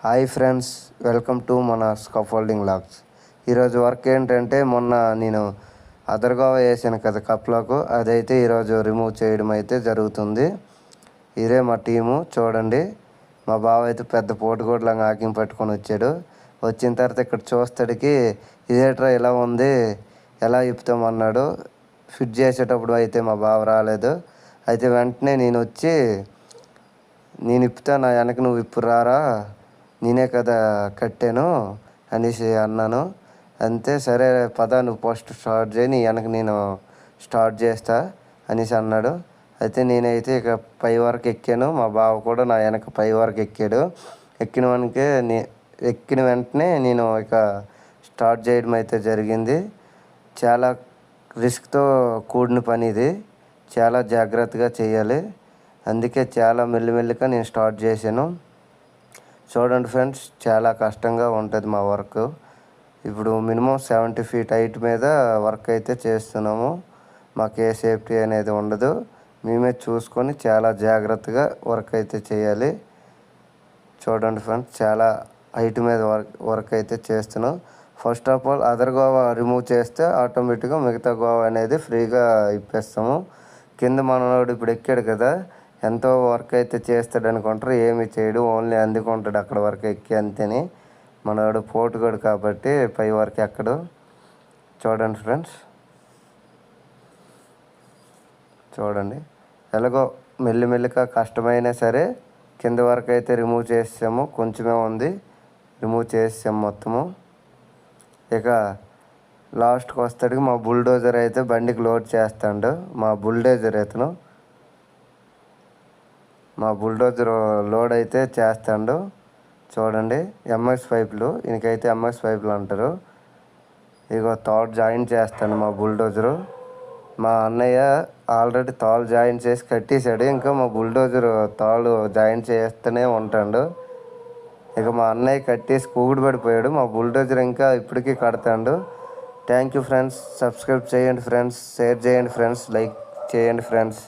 Hi friends, welcome to మన scaffolding logs. ఈరోజు work ఏంటంటే మొన్న నేను అదర్గోవా వేసాను కదా కప్లోకు, అదైతే ఈరోజు రిమూవ్ చేయడం అయితే జరుగుతుంది. ఇదే మా టీము చూడండి. మా బావ అయితే పెద్ద పోటుకోట్లంగా ఆకింగ్ పట్టుకొని వచ్చాడు. వచ్చిన తర్వాత ఇక్కడ చూస్తాడికి ఇదేట్రా ఇలా ఉంది, ఎలా ఇప్పుతామన్నాడు. ఫిట్ చేసేటప్పుడు అయితే మా బావ రాలేదు. అయితే వెంటనే నేను వచ్చి, నేను ఇప్పుతా, నా వెనక నువ్వు ఇప్పుడు రారా, నేనే కదా కట్టాను అనేసి అన్నాను. అంతే, సరే పద నువ్వు ఫస్ట్ స్టార్ట్ చేయి, నీ వెనక నేను స్టార్ట్ చేస్తా అనేసి అన్నాడు. అయితే నేనైతే ఇక పై వరకు ఎక్కాను, మా బావ కూడా నా వెనక పై వరకు ఎక్కాడు. ఎక్కిన వెంటనే నేను ఇక స్టార్ట్ చేయడం అయితే జరిగింది. చాలా రిస్క్తో కూడిన పని ఇది, చాలా జాగ్రత్తగా చేయాలి. అందుకే చాలా మెల్లిమెల్లిగా నేను స్టార్ట్ చేశాను. చూడండి ఫ్రెండ్స్, చాలా కష్టంగా ఉంటుంది మా వర్క్. ఇప్పుడు మినిమం 70 ఫీట్ హైట్ మీద వర్క్ అయితే చేస్తున్నాము. మాకు ఏ సేఫ్టీ అనేది ఉండదు. మేమే చూసుకొని చాలా జాగ్రత్తగా వర్క్ అయితే చేయాలి. చూడండి ఫ్రెండ్స్, చాలా హైట్ మీద వర్క్ అయితే చేస్తున్నాం. First of all other Goa remove చేస్తే ఆటోమేటిక్గా మిగతా గోవా అనేది ఫ్రీగా ఇప్పేస్తాము. కింద మనోడు ఇప్పుడు ఎక్కాడు కదా, ఎంతో వర్క్ అయితే చేస్తాడు అనుకుంటారు, ఏమి చేయడు, ఓన్లీ అందుకుంటాడు అక్కడ వరకు ఎక్కి అంతేని. మనవాడు పోటుగాడు కాబట్టి పై వరకు ఎక్కడు. చూడండి ఫ్రెండ్స్, చూడండి ఎలాగో మెల్లిమెల్లిగా కష్టమైనా సరే కింద వరకు అయితే రిమూవ్ చేసాము. కొంచెమే ఉంది, రిమూవ్ చేసాము మొత్తము. ఇక లాస్ట్కి వస్తాడికి మా బుల్డోజర్ అయితే బండికి లోడ్ చేస్తాడు. మా బుల్డోజర్ లోడ్ అయితే చేస్తాడు. చూడండి, ఎంఎస్ పైపులు, ఈయనకైతే ఎంఎస్ పైపులు అంటారు. ఇగో తాడు జాయిన్ చేస్తాడు మా బుల్డోజరు. మా అన్నయ్య ఆల్రెడీ తాళ్ళు జాయిన్ చేసి కట్టేశాడు, ఇంకా మా బుల్డోజర్ తాళ్ళు జాయిన్ చేస్తూనే ఉంటాడు. ఇక మా అన్నయ్య కట్టేసి కూగుడు పడిపోయాడు, మా బుల్డోజర్ ఇంకా ఇప్పటికీ కడతాడు. థ్యాంక్ యూ ఫ్రెండ్స్, సబ్స్క్రైబ్ చేయండి ఫ్రెండ్స్, షేర్ చేయండి ఫ్రెండ్స్, లైక్ చేయండి ఫ్రెండ్స్.